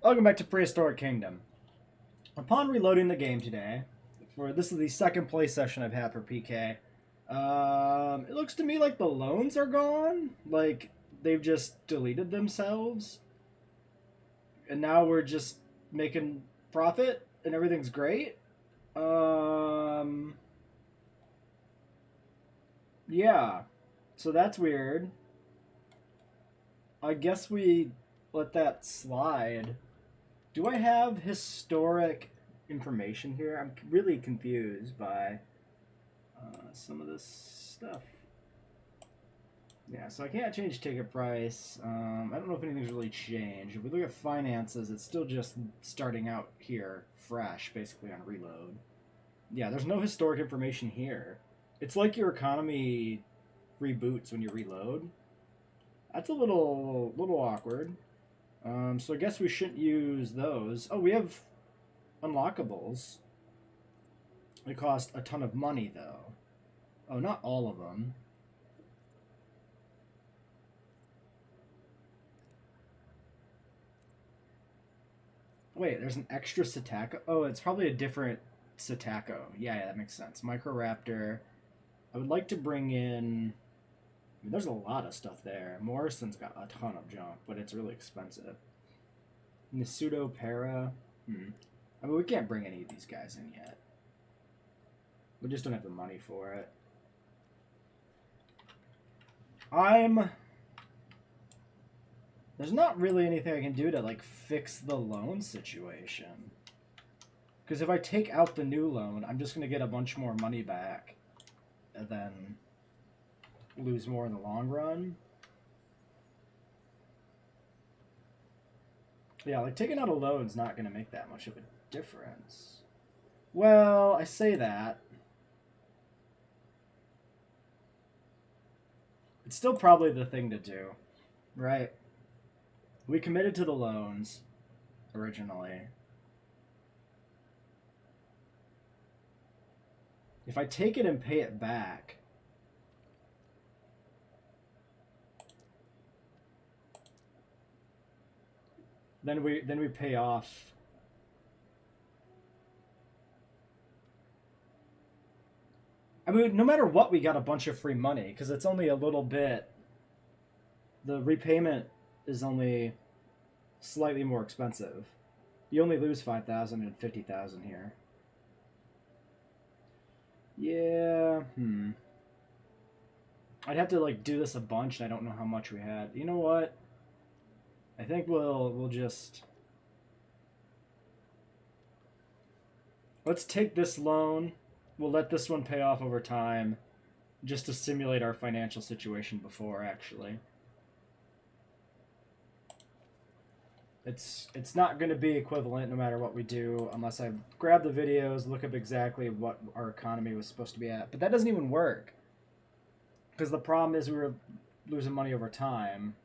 Welcome back to Prehistoric Kingdom. Upon reloading the game today, this is the second play session I've had for PK. It looks to me like the loans are gone. Like they've just deleted themselves, and now we're just making profit and everything's great. Yeah. So that's weird. I guess we let that slide. Do I have historic information here? I'm really confused by some of this stuff. Yeah, so I can't change ticket price. I don't know if anything's really changed. If we look at finances, it's still just starting out here, fresh, basically on reload. Yeah, there's no historic information here. It's like your economy reboots when you reload. That's a little awkward. So I guess we shouldn't use those. Oh, we have unlockables. They cost a ton of money, though. Oh, not all of them. Wait, there's an extra Satako? Oh, it's probably a different Satako. Yeah, that makes sense. Microraptor. I would like to bring in... I mean, there's a lot of stuff there. Morrison's got a ton of junk, but it's really expensive. And the Pseudopara. I mean, we can't bring any of these guys in yet. We just don't have the money for it. There's not really anything I can do to, like, fix the loan situation. Because if I take out the new loan, I'm just going to get a bunch more money back. And then lose more in the long run. Yeah, like, taking out a loan's not going to make that much of a difference. Well, I say that. It's still probably the thing to do, right? We committed to the loans originally. If I take it and pay it back, then we pay off. I mean, no matter what, we got a bunch of free money because it's only a little bit. The repayment is only slightly more expensive. You only lose 5,000 and 50,000 here. Yeah. I'd have to like do this a bunch, and I don't know how much we had. You know what? I think we'll just let's take this loan. We'll let this one pay off over time, just to simulate our financial situation before actually. It's not going to be equivalent no matter what we do unless I grab the videos, look up exactly what our economy was supposed to be at. But that doesn't even work. Because the problem is we were losing money over time.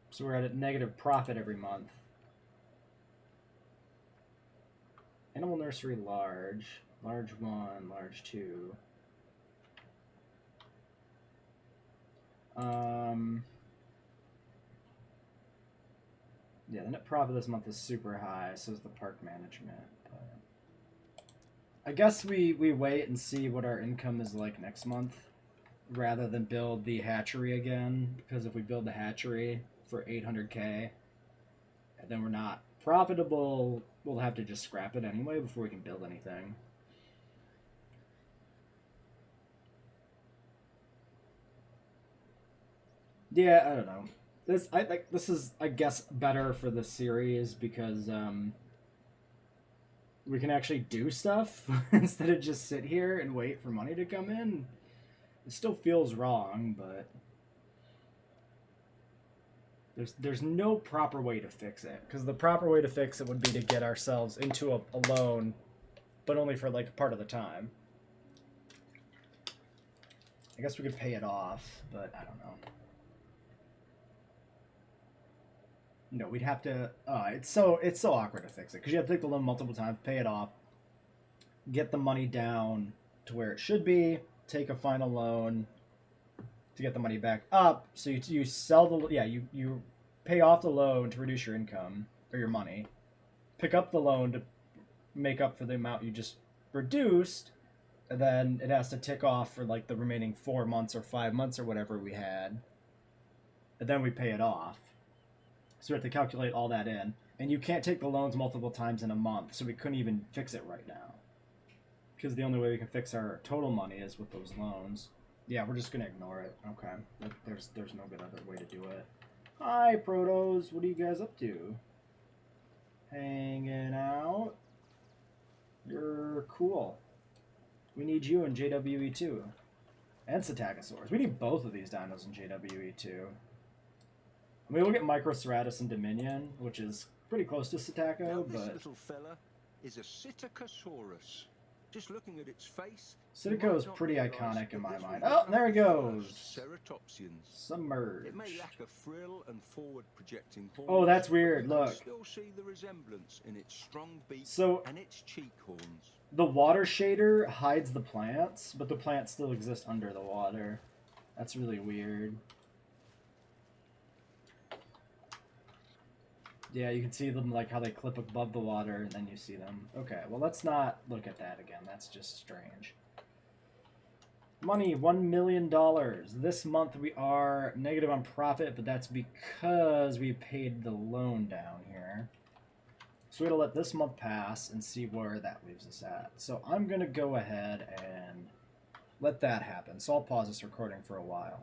So we're at a negative profit every month. Animal nursery large. Large 1, large 2. Yeah, the net profit this month is super high, so is the park management. But I guess we wait and see what our income is like next month, rather than build the hatchery again, because if we build the hatchery for 800k, and then we're not profitable, we'll have to just scrap it anyway before we can build anything. Yeah, I don't know. This is, I guess, better for the series because we can actually do stuff instead of just sit here and wait for money to come in. It still feels wrong, but there's no proper way to fix it, because the proper way to fix it would be to get ourselves into a loan, but only for like part of the time. I guess we could pay it off, but I don't know. No, we'd have to. It's so awkward to fix it because you have to take the loan multiple times, pay it off, get the money down to where it should be, take a final loan to get the money back up. So you sell the you pay off the loan to reduce your income or your money, pick up the loan to make up for the amount you just reduced, and then it has to tick off for like the remaining 4 months or 5 months or whatever we had, and then we pay it off. So we have to calculate all that in, and you can't take the loans multiple times in a month, so we couldn't even fix it right now, because the only way we can fix our total money is with those loans. Yeah, we're just gonna ignore it. Okay, there's no good other way to do it. Hi, Protos. What are you guys up to? Hanging out. You're cool. We need you in JWE2. And Psittacosaurs. We need both of these dinos in JWE2. I mean, we'll get Microceratus in Dominion, which is pretty close to Psittaco, but... This little fella is a Psittacosaurus. Just looking at its face... Psittaco is pretty iconic in my mind. Oh, there it goes! Submerged. It may lack a frill and forward projecting horns. Oh, that's weird, look. Still see the resemblance in its strong beak and its cheek horns. The water shader hides the plants, but the plants still exist under the water. That's really weird. Yeah, you can see them like how they clip above the water and then you see them. Okay, well let's not look at that again. That's just strange. Money, $1 million. This month we are negative on profit, but that's because we paid the loan down here. So we're going to let this month pass and see where that leaves us at. So I'm going to go ahead and let that happen. So I'll pause this recording for a while.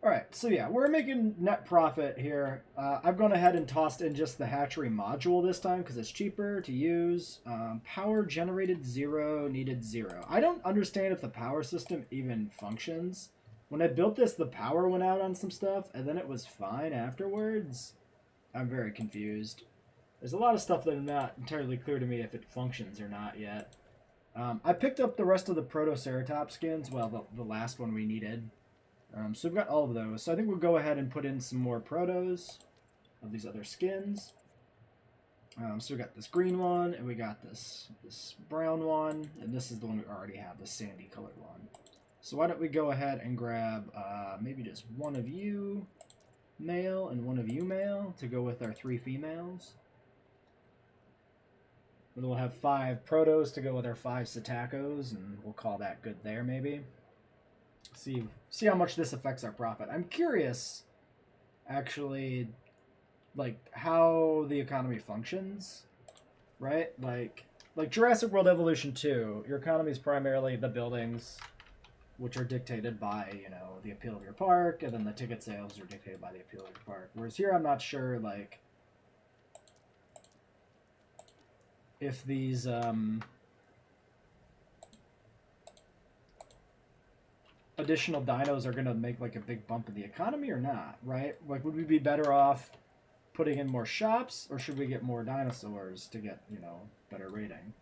Alright, so yeah, we're making net profit here. I've gone ahead and tossed in just the hatchery module this time because it's cheaper to use. Power generated 0, needed 0. I don't understand if the power system even functions. When I built this, the power went out on some stuff, and then it was fine afterwards. I'm very confused. There's a lot of stuff that is not entirely clear to me if it functions or not yet. I picked up the rest of the Protoceratops skins, well, the last one we needed. So we've got all of those. So I think we'll go ahead and put in some more Protos of these other skins. So we got this green one, and we got this brown one, and this is the one we already have, the sandy colored one. So why don't we go ahead and grab maybe just one of you male and one of you male to go with our 3 females. And we'll have 5 Protos to go with our 5 Psittacos, and we'll call that good there maybe. See how much this affects our profit. I'm curious, actually, like how the economy functions, right? Like Jurassic World Evolution 2, your economy is primarily the buildings, which are dictated by, you know, the appeal of your park, and then the ticket sales are dictated by the appeal of your park. Whereas here, I'm not sure, like, if these additional dinos are going to make like a big bump in the economy or not, right? Like, would we be better off putting in more shops, or should we get more dinosaurs to get, you know, better rating?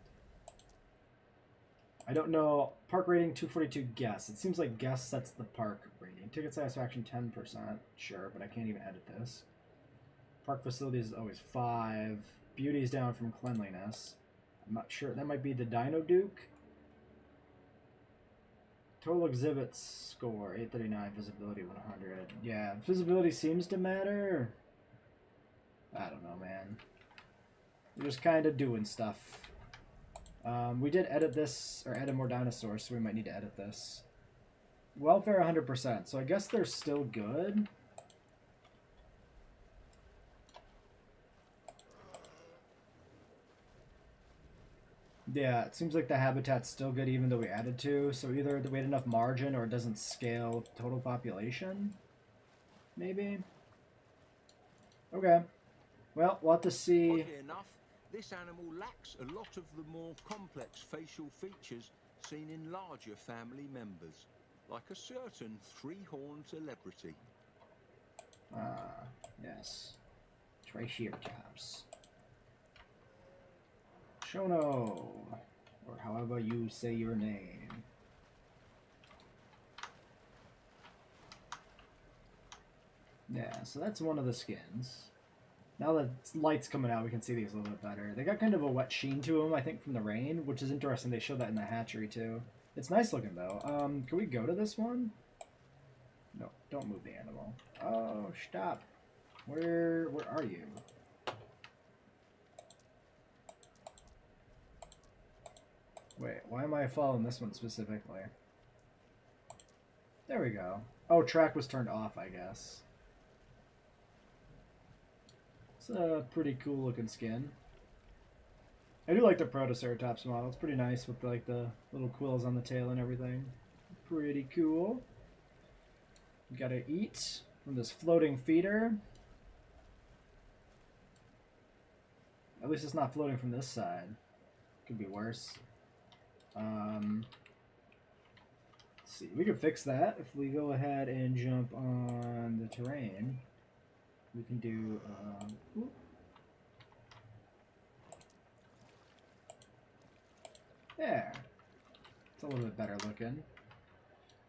I don't know. Park rating 242 guess. It seems like guess sets the park rating. Ticket satisfaction 10%. Sure, but I can't even edit this. Park facilities is always 5. Beauty is down from cleanliness. I'm not sure. That might be the Dino Duke. Total exhibits score 839, visibility 100. Yeah, visibility seems to matter. I don't know, man. We're just kind of doing stuff. We did edit this, or added more dinosaurs, so we might need to edit this. Welfare 100%, so I guess they're still good. Yeah, it seems like the habitat's still good even though we added 2, so either we had enough margin or it doesn't scale with total population. Maybe? Okay. Well, we'll have to see. Oddly enough, this animal lacks a lot of the more complex facial features seen in larger family members, like a certain 3-horned celebrity. Ah, yes. Triceratops. Shono, or however you say your name. Yeah, so that's one of the skins. Now that light's coming out, we can see these a little bit better. They got kind of a wet sheen to them, I think, from the rain, which is interesting. They showed that in the hatchery, too. It's nice looking, though. Can we go to this one? No. Don't move the animal. Oh, stop. Where are you? Wait, why am I following this one specifically? There we go. Oh, track was turned off, I guess. It's a pretty cool looking skin. I do like the Protoceratops model. It's pretty nice with like the little quills on the tail and everything. Pretty cool. Gotta eat from this floating feeder. At least it's not floating from this side. Could be worse. Let's see. We can fix that if we go ahead and jump on the terrain. We can do. Yeah, it's a little bit better looking.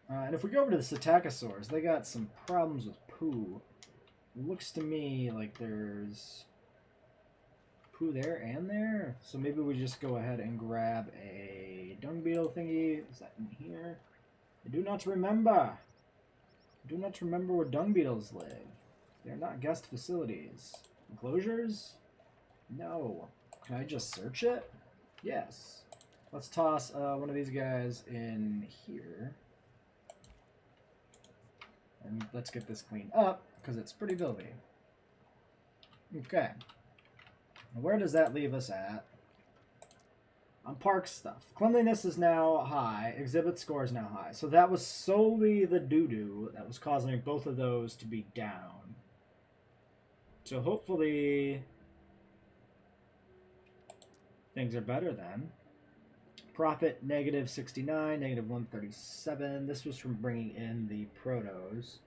And if we go over to the Psittacosaurs, they got some problems with poo. It looks to me like there's poo there and there. So maybe we just go ahead and grab a dung beetle thingy. Is that in here? I do not remember. I do not remember where dung beetles live. They're not guest facilities. Enclosures? No. Can I just search it? Yes. Let's toss one of these guys in here. And let's get this cleaned up, because it's pretty filthy. Okay. Where does that leave us at? On park stuff. Cleanliness is now high. Exhibit score is now high. So that was solely the doo-doo that was causing both of those to be down. So hopefully things are better then. Profit negative 69, negative 137. This was from bringing in the protos.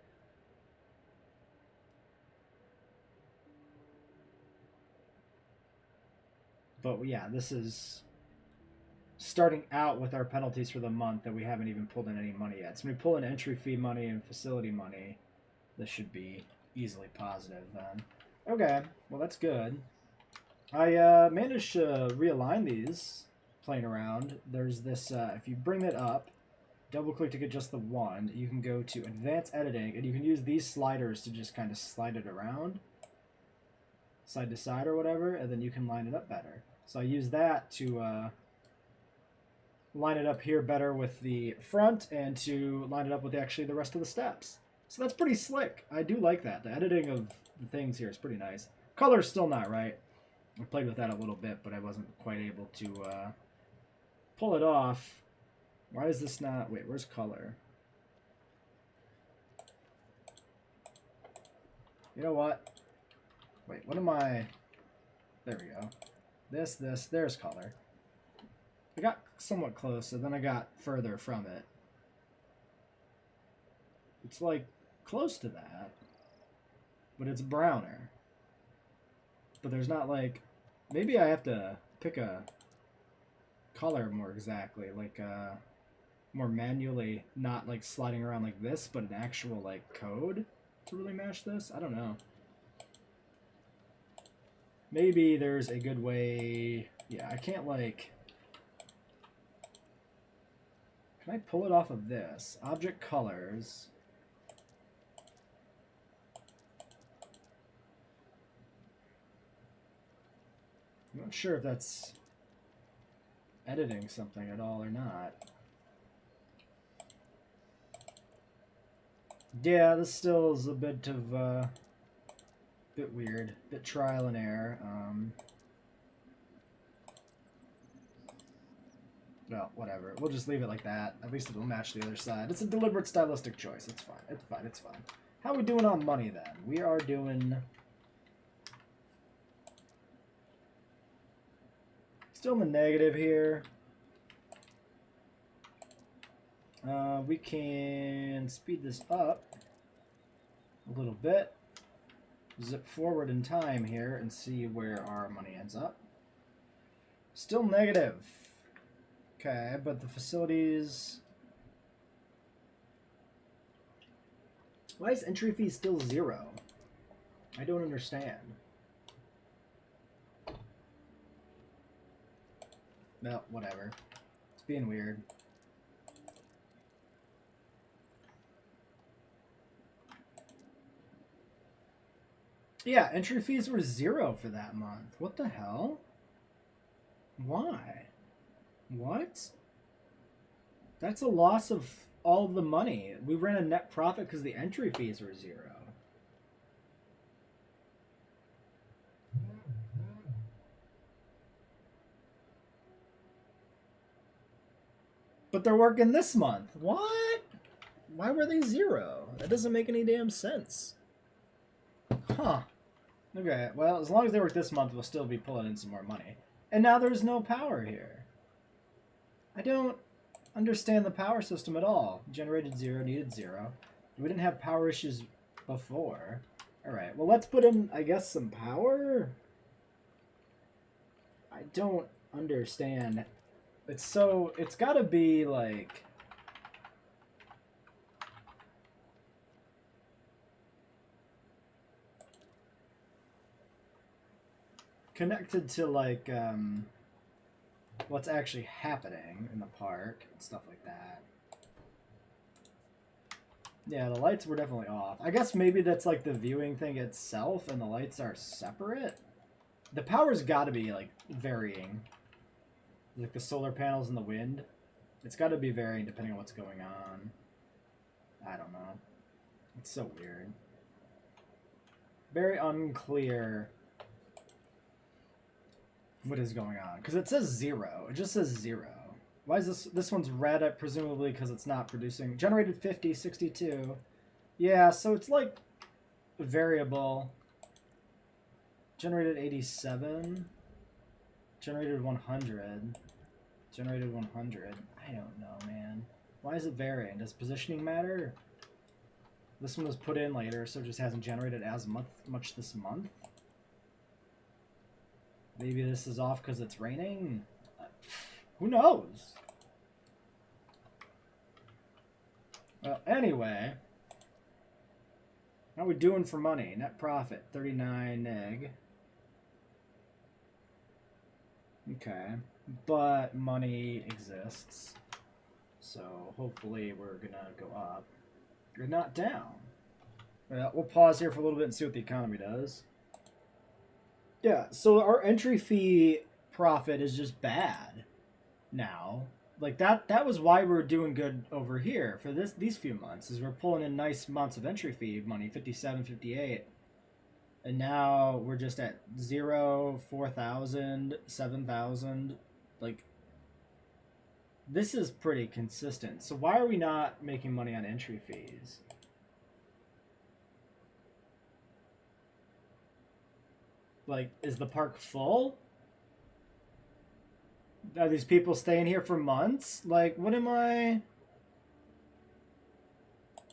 But yeah, this is starting out with our penalties for the month that we haven't even pulled in any money yet. So when we pull in entry fee money and facility money, this should be easily positive then. Okay, well that's good. I managed to realign these playing around. There's this, if you bring it up, double click to get just the one, you can go to advanced editing and you can use these sliders to just kind of slide it around side to side or whatever, and then you can line it up better. So I use that to line it up here better with the front and to line it up with actually the rest of the steps. So that's pretty slick. I do like that. The editing of the things here is pretty nice. Color's still not right. I played with that a little bit, but I wasn't quite able to pull it off. Why is this not... Wait, where's color? You know what? Wait, what am I... There we go. There's color. I got somewhat close, and then I got further from it. It's like close to that, but it's browner. But there's not like... Maybe I have to pick a color more exactly, like more manually, not like sliding around like this, but an actual like code to really match this. I don't know. Maybe there's a good way. Yeah, I can't like... Can I pull it off of this? Object colors. I'm not sure if that's editing something at all or not. Yeah, this still is a bit of bit weird, bit trial and error. Well, whatever. We'll just leave it like that. At least it'll match the other side. It's a deliberate stylistic choice. It's fine. It's fine. It's fine. How are we doing on money then? We are doing... Still in the negative here. We can speed this up a little bit. Zip forward in time here and see where our money ends up. Still negative. Okay, but the facilities... Why is entry fee still 0? I don't understand. No, whatever. It's being weird. Yeah, entry fees were 0 for that month. What the hell? Why? What? That's a loss of all the money. We ran a net profit because the entry fees were 0. But they're working this month. What? Why were they 0? That doesn't make any damn sense. Huh. Okay, well, as long as they work this month, we'll still be pulling in some more money. And now there's no power here. I don't understand the power system at all. Generated 0, needed 0. We didn't have power issues before. Alright, well, let's put in, I guess, some power? I don't understand. It's gotta be, like... connected to, like, what's actually happening in the park and stuff like that. Yeah, the lights were definitely off. I guess maybe that's, like, the viewing thing itself and the lights are separate? The power's gotta be, like, varying. Like the solar panels and the wind. It's gotta be varying depending on what's going on. I don't know. It's so weird. Very unclear what is going on. Because it says 0. It just says 0. Why is this one's red, presumably because it's not producing. Generated 50, 62. Yeah, so it's like variable. Generated 87. Generated 100. Generated 100. I don't know, man. Why is it varying? Does positioning matter? This one was put in later, so it just hasn't generated as much this month. Maybe this is off because it's raining? Who knows? Well, anyway. How are we doing for money? Net profit, 39 neg. Okay. But money exists. So hopefully we're gonna go up. Or not down. We'll pause here for a little bit and see what the economy does. Yeah, so our entry fee profit is just bad now. Like that was why we were doing good over here for these few months, is we're pulling in nice amounts of entry fee money, 57, 58. And now we're just at 0, 4,000, 7,000. Like, this is pretty consistent. So why are we not making money on entry fees? Like, is the park full? Are these people staying here for months? Like, what am I...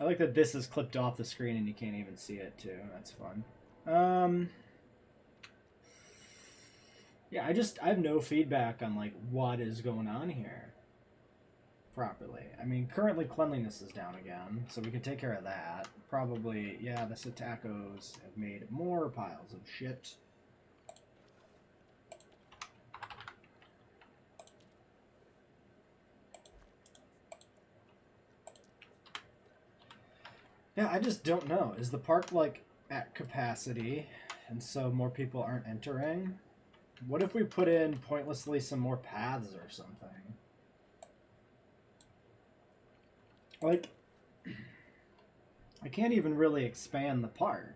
I like that this is clipped off the screen and you can't even see it, too. That's fun. Yeah, I have no feedback on, like, what is going on here properly. I mean, currently cleanliness is down again, so we can take care of that. Probably, yeah, the Psittacos have made more piles of shit. Yeah, I just don't know. Is the park, like, at capacity, and so more people aren't entering? What if we put in, pointlessly, some more paths or something? Like, I can't even really expand the park.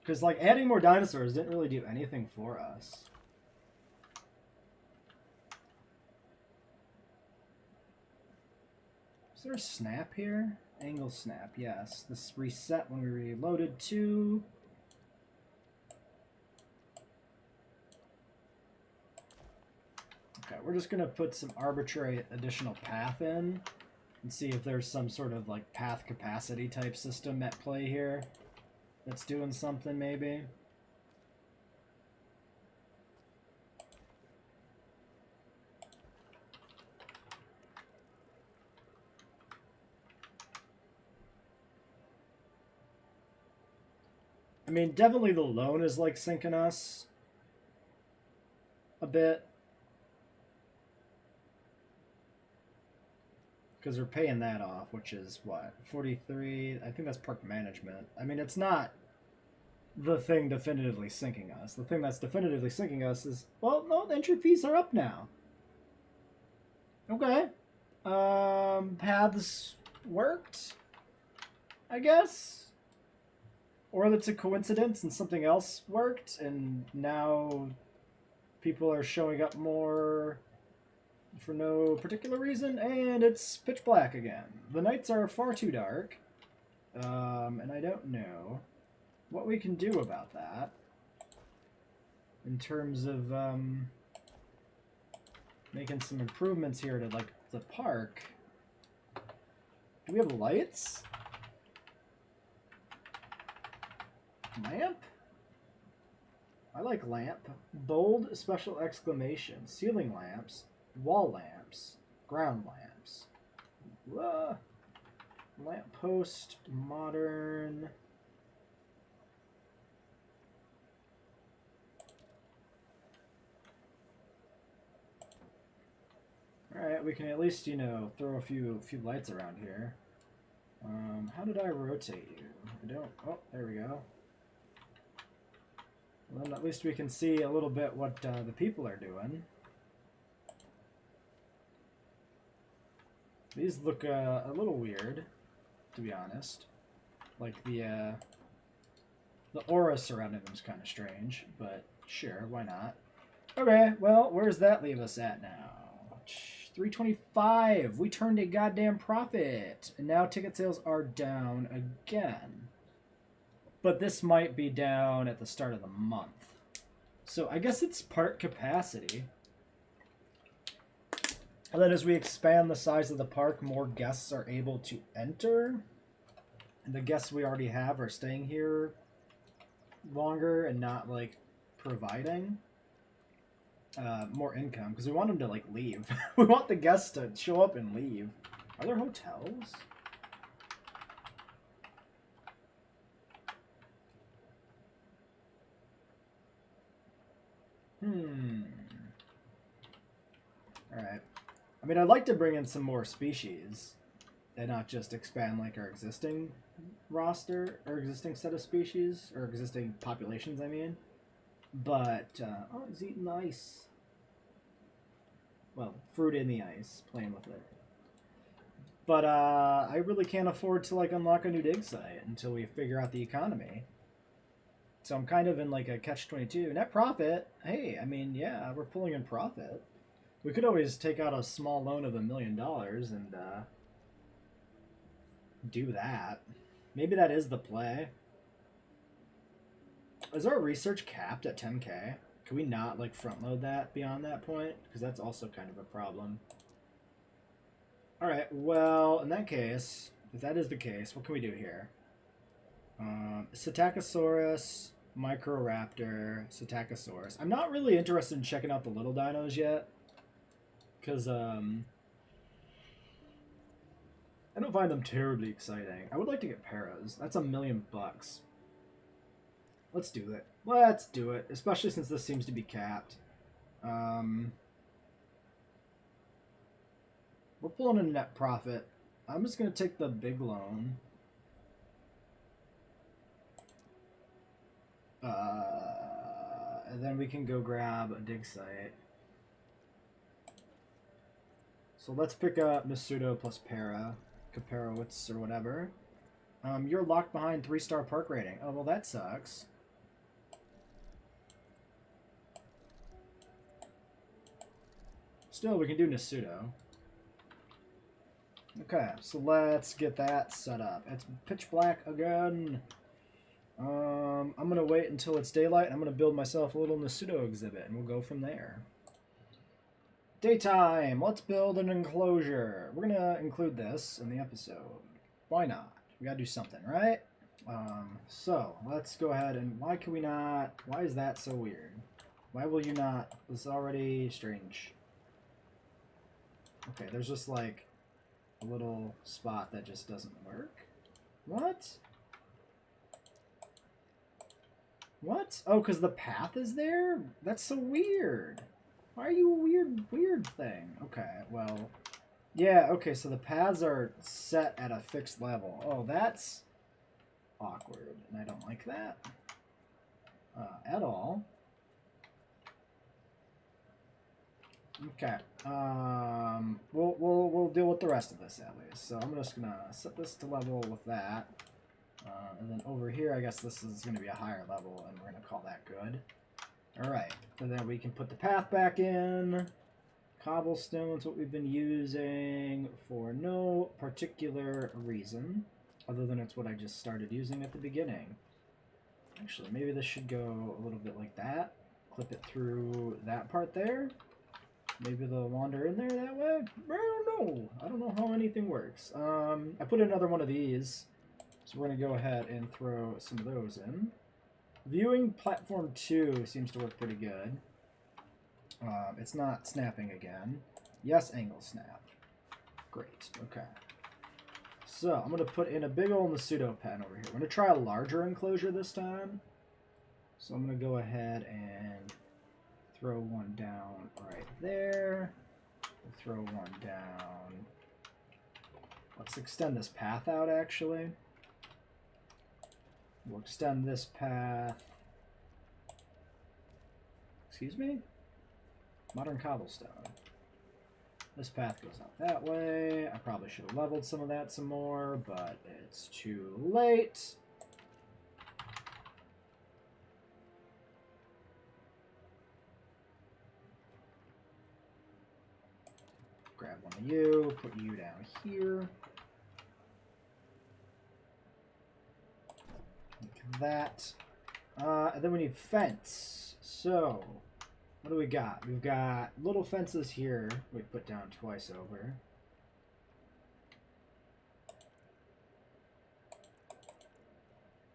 Because, like, adding more dinosaurs didn't really do anything for us. Is there a snap here? Angle snap, yes. This reset when we reloaded to... Okay, we're just going to put some arbitrary additional path in and see if there's some sort of, like, path capacity type system at play here that's doing something, maybe. I mean, definitely the loan is, like, sinking us a bit. Because we're paying that off, which is, what, 43? I think that's park management. I mean, it's not the thing definitively sinking us. The thing that's definitively sinking us is, well, no, the entry fees are up now. Okay. Paths worked, I guess? Or that's a coincidence and something else worked, and now people are showing up more for no particular reason, and it's pitch black again. The nights are far too dark, and I don't know what we can do about that in terms of making some improvements here to, like, the park. Do we have lights? Lamp? I like lamp. Bold special exclamation. Ceiling lamps. Wall lamps. Ground lamps. Lamp post. Modern. Alright, we can at least, you know, throw a few lights around here. How did I rotate you? I don't... Oh, there we go. Well, then at least we can see a little bit what the people are doing. These look a little weird, to be honest. Like the aura surrounding them is kind of strange, but sure, why not? Okay, well, where's that leave us at now? 325. We turned a goddamn profit, and now ticket sales are down again. But this might be down at the start of the month. So I guess it's part capacity. And then as we expand the size of the park, more guests are able to enter. And the guests we already have are staying here longer and not, like, providing more income. Because we want them to, like, leave. We want the guests to show up and leave. Are there hotels? Alright. I mean, I'd like to bring in some more species and not just expand, like, our existing roster, or existing set of species, or existing populations, I mean. But, oh, he's eating the ice. Well, fruit in the ice, playing with it. But, I really can't afford to, like, unlock a new dig site until we figure out the economy. So I'm kind of in, like, a catch-22. Net profit, hey, I mean, yeah, we're pulling in profit. We could always take out a small loan of $1 million and do that. Maybe that is the play. Is our research capped at 10K? Can we not, like, front load that beyond that point? Because that's also kind of a problem. Alright, well, in that case, if that is the case, what can we do here? Psittacosaurus, Microraptor, Psittacosaurus. I'm not really interested in checking out the little dinos yet. Because, I don't find them terribly exciting. I would like to get paras. That's $1 million. Let's do it. Let's do it. Especially since this seems to be capped. We're pulling a net profit. I'm just going to take the big loan. And then we can go grab a dig site. So let's pick up Pseudo plus Para. Caparowitz or whatever. You're locked behind 3-star park rating. Oh, well, that sucks. Still, we can do Pseudo. Okay, so let's get that set up. It's pitch black again. I'm going to wait until it's daylight. I'm going to build myself a little Pseudo exhibit, and we'll go from there. Daytime! Let's build an enclosure. We're going to include this in the episode. Why not? We got to do something, right? So, let's go ahead and... Why can we not... Why is that so weird? Why will you not... This is already strange. Okay, there's just, like, a little spot that just doesn't work. What? What? Oh, because the path is there? That's so weird. Why are you a weird thing? Okay, well... Yeah, okay, so the paths are set at a fixed level. Oh, that's awkward, and I don't like that. at all. Okay. We'll deal with the rest of this at least. So I'm just gonna set this to level with that, and then over here, I guess this is gonna be a higher level, and we're gonna call that good. All right. And then we can put the path back in. Cobblestone's what we've been using for no particular reason, other than it's what I just started using at the beginning. Actually, maybe this should go a little bit like that. Clip it through that part there. Maybe they'll wander in there that way? I don't know. I don't know how anything works. I put another one of these, so we're going to go ahead and throw some of those in. Viewing platform 2 seems to work pretty good. It's not snapping again. Yes, angle snap. Great, okay. So, I'm going to put in a big old pseudo pen over here. I'm going to try a larger enclosure this time. So I'm going to go ahead and throw one down right there. We'll throw one down. Let's extend this path out, actually. We'll extend this path. Excuse me? Modern cobblestone. This path goes out that way. I probably should have leveled some of that some more, but it's too late. Grab one of you, put you down here. Like that. And then we need fence. So, what do we got? We've got little fences here we put down twice over.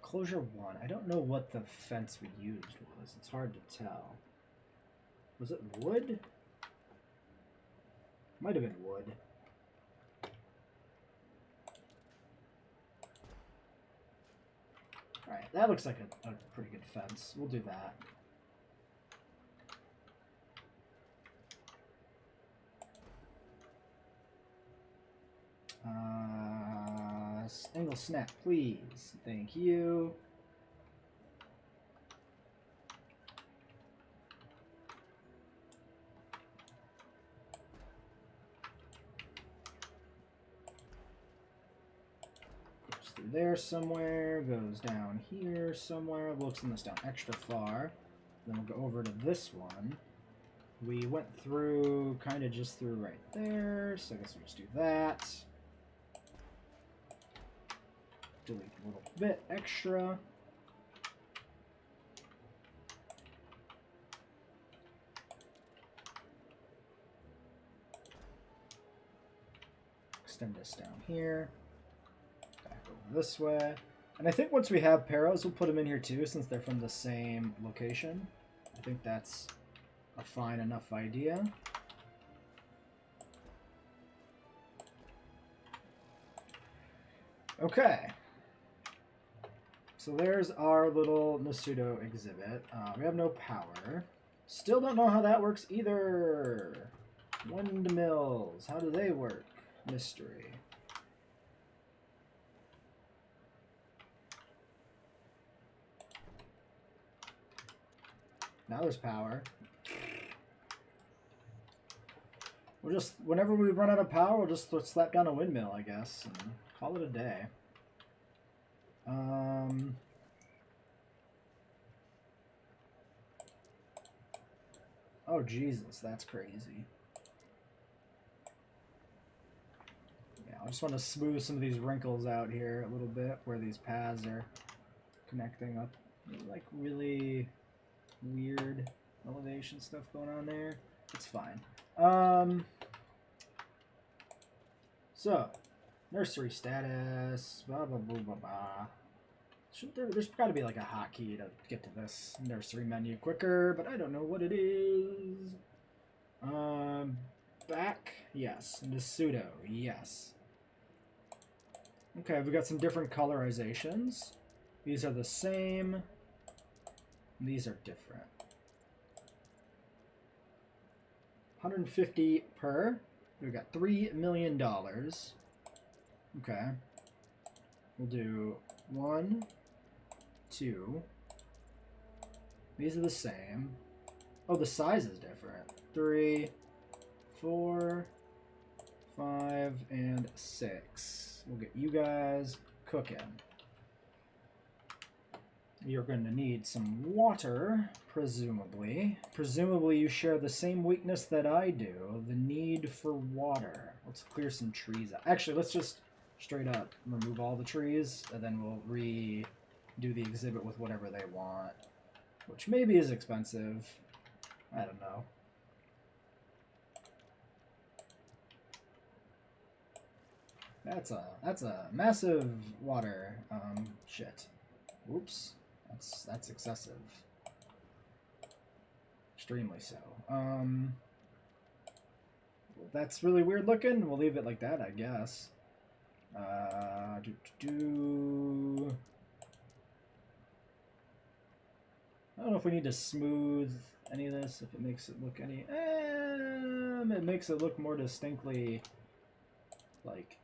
Closure 1. I don't know what the fence we used was. It's hard to tell. Was it wood? Might have been wood. Alright, that looks like a pretty good fence. We'll do that. Angle snap, please. Thank you. Goes through there somewhere, goes down here somewhere. We'll extend this down extra far. Then we'll go over to this one. We went through, kind of just through right there, so I guess we'll just do that. Delete a little bit extra. Extend this down here. Back over this way. And I think once we have Paros, we'll put them in here too, since they're from the same location. I think that's a fine enough idea. Okay. So there's our little Nasudo exhibit. We have no power. Still don't know how that works either. Windmills. How do they work? Mystery. Now there's power. We'll just, whenever we run out of power, we'll just slap down a windmill, I guess, and call it a day. Oh, Jesus, that's crazy. Yeah, I just want to smooth some of these wrinkles out here a little bit where these paths are connecting up. Like, really weird elevation stuff going on there. It's fine. So, nursery status, blah, blah, blah, blah, blah. There's got to be like a hotkey to get to this nursery menu quicker, but I don't know what it is. Back, yes. And the pseudo, yes. Okay, we've got some different colorizations. These are the same. These are different. 150 per. We've got $3 million. Okay. We'll do 1, 2, These are the same. Oh, the size is different. 3, 4, 5, and 6. We'll get you guys cooking. You're going to need some water, presumably. Presumably you share the same weakness that I do, the need for water. Let's clear some trees out. Actually, let's just straight up remove all the trees, and then we'll redo the exhibit with whatever they want, which maybe is expensive. I don't know. That's a massive water shit. Oops. That's excessive. Extremely so. That's really weird looking. We'll leave it like that, I guess. I don't know if we need to smooth any of this, if it makes it look any... it makes it look more distinctly, like,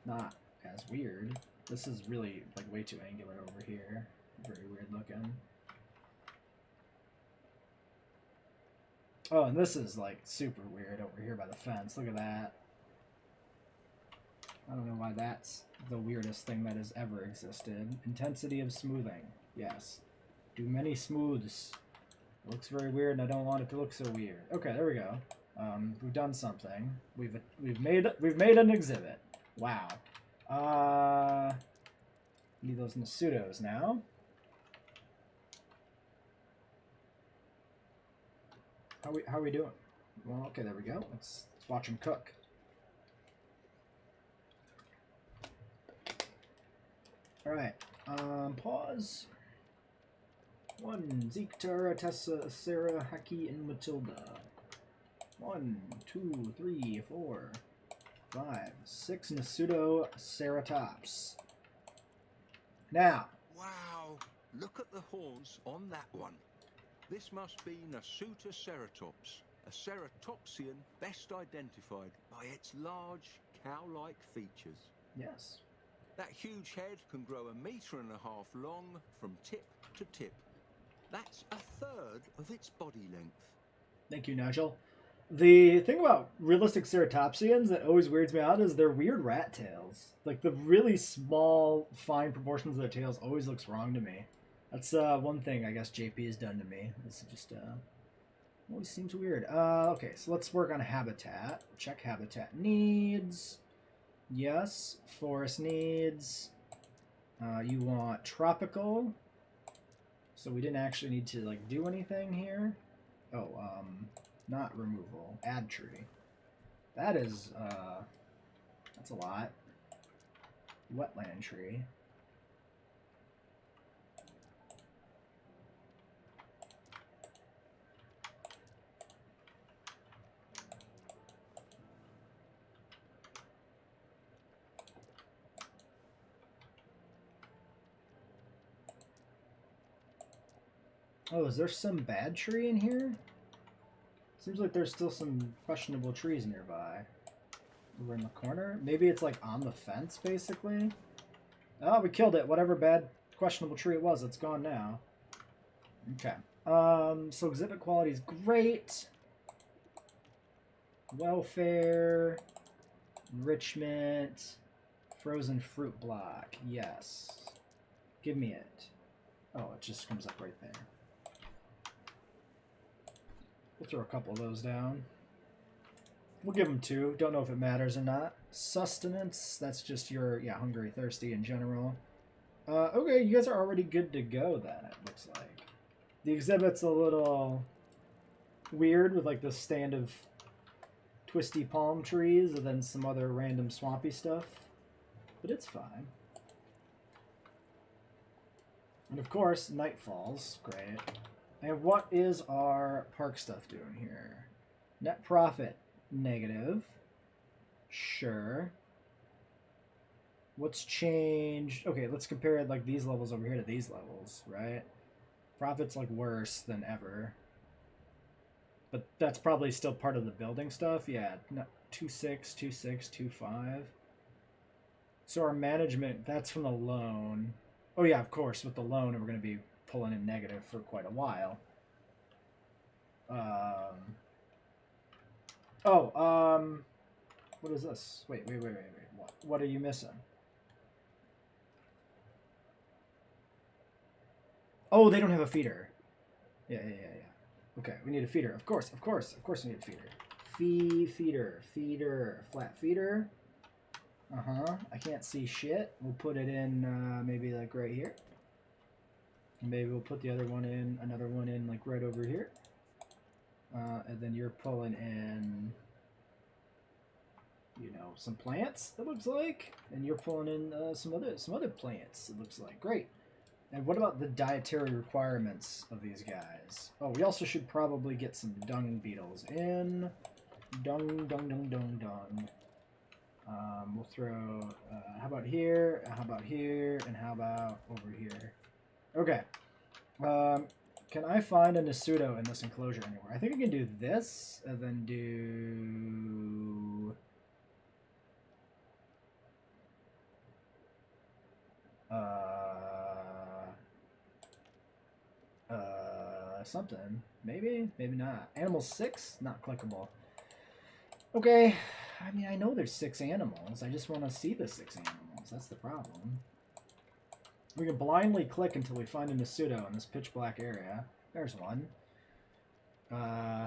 not as weird. This is really, like, way too angular over here. Very weird looking. Oh, and this is, like, super weird over here by the fence. Look at that. I don't know why that's the weirdest thing that has ever existed. Intensity of smoothing. Yes. Do many smooths. It looks very weird, and I don't want it to look so weird. Okay, there we go. We've done something. We've made an exhibit. Wow. Need those pseudos now. How are we doing? Well, okay, there we go. Let's watch them cook. All right. Pause. 1, Zeke, Tara, Tessa, Sarah, Haki, and Matilda. 1, 2, 3, 4, 5, 6 Pseudoceratops. Now. Wow! Look at the horns on that one. This must be Pseudoceratops, a ceratopsian best identified by its large, cow-like features. Yes. That huge head can grow 1.5 meters long from tip to tip. That's 1/3 of its body length. Thank you, Nigel. The thing about realistic ceratopsians that always weirds me out is their weird rat tails. Like, the really small, fine proportions of their tails always looks wrong to me. That's one thing I guess JP has done to me. It's just always seems weird. Okay, so let's work on habitat. Check habitat needs. Yes, forest needs. You want tropical. So we didn't actually need to like do anything here. Oh, not removal. Add tree. That is that's a lot. Wetland tree. Oh, is there some bad tree in here? Seems like there's still some questionable trees nearby. Over in the corner? Maybe it's like on the fence, basically? Oh, we killed it. Whatever bad, questionable tree it was, it's gone now. Okay. So exhibit quality is great. Welfare. Enrichment. Frozen fruit block. Yes. Give me it. Oh, it just comes up right there. We'll throw a couple of those down. We'll give them 2. Don't know if it matters or not. Sustenance. That's just your, hungry, thirsty in general. Okay, you guys are already good to go then, it looks like. The exhibit's a little weird with like the stand of twisty palm trees and then some other random swampy stuff. But it's fine. And of course, night falls. Great. And what is our park stuff doing here? Net profit, negative. Sure. What's changed? Okay, let's compare like these levels over here to these levels, right? Profit's like worse than ever. But that's probably still part of the building stuff. Yeah, 2.6, 2.6, 2.5. So our management, that's from the loan. Oh yeah, of course, with the loan, we're going to be pulling in negative for quite a while. What is this? Wait. What are you missing? Oh, they don't have a feeder. Yeah. Okay, we need a feeder. Of course we need a feeder. Feeder. Flat feeder. I can't see shit. We'll put it in maybe like right here. Maybe we'll put the other one in, another one in like right over here. And then you're pulling in, you know, some plants, it looks like. And you're pulling in some other plants, it looks like. Great. And what about the dietary requirements of these guys? Oh, we also should probably get some dung beetles in. Dung. We'll throw, how about here, and how about over here? Okay. Can I find a Pseudo in this enclosure anywhere? I think I can do this, and then do... something. Maybe not. Animal 6? Not clickable. Okay. I mean, I know there's 6 animals. I just want to see the 6 animals. That's the problem. We can blindly click until we find a Pseudo in this pitch black area. There's one.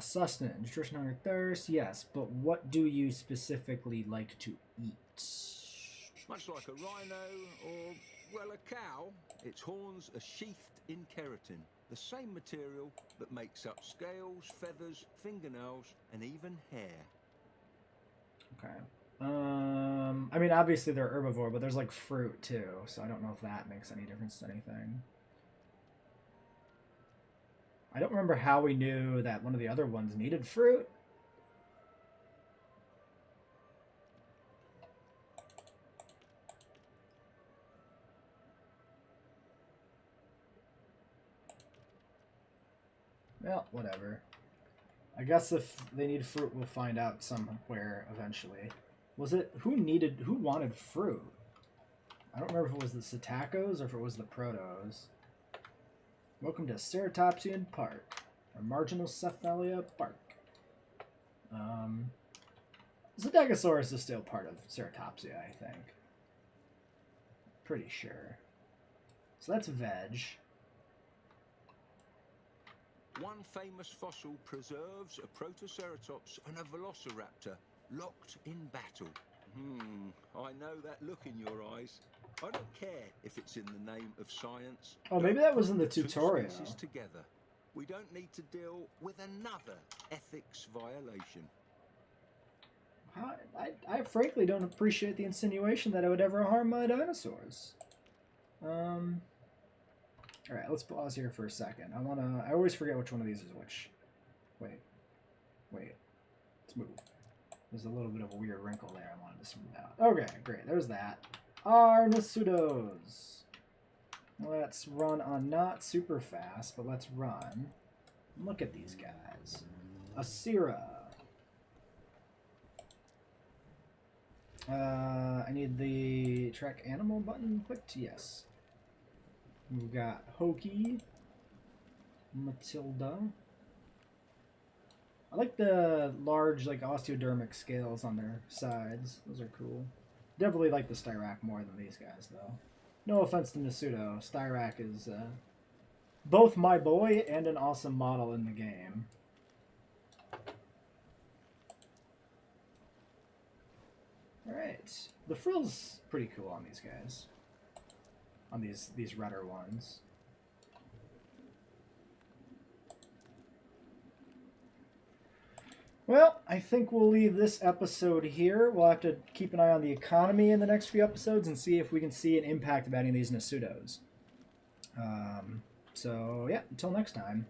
Sustenance, nutrition, hunger, thirst. Yes, but what do you specifically like to eat? Much like a rhino or, well, a cow, its horns are sheathed in keratin, the same material that makes up scales, feathers, fingernails, and even hair. Okay. I mean, obviously they're herbivore, but there's like fruit too, so I don't know if that makes any difference to anything. I don't remember how we knew that one of the other ones needed fruit. Well, whatever. I guess if they need fruit, we'll find out somewhere eventually. Was it who wanted fruit? I don't remember if it was the Psittacos or if it was the Protos. Welcome to Ceratopsian Park, or Marginal Cephalia Park. Psittacosaurus is still part of Ceratopsia, I think. Pretty sure. So that's veg. One famous fossil preserves a Protoceratops and a Velociraptor locked in battle. I know that look in your eyes. I don't care if it's in the name of science. Oh, maybe that was in the tutorial. Together. We don't need to deal with another ethics violation. I frankly don't appreciate the insinuation that I would ever harm my dinosaurs. Alright, let's pause here for a second. I always forget which one of these is which. Wait. Let's move. There's a little bit of a weird wrinkle there I wanted to smooth out. Okay, great. There's that. Our Pseudos. Let's run on not super fast, but let's run. Look at these guys. Asira. I need the track animal button clicked. Yes. We've got Hoki, Matilda. I like the large, like, osteodermic scales on their sides. Those are cool. Definitely like the Styrac more than these guys, though. No offense to Pseudo. Styrac is both my boy and an awesome model in the game. Alright. The frill's pretty cool on these guys. On these redder ones. Well, I think we'll leave this episode here. We'll have to keep an eye on the economy in the next few episodes and see if we can see an impact of any of these Pseudos. So, yeah, until next time.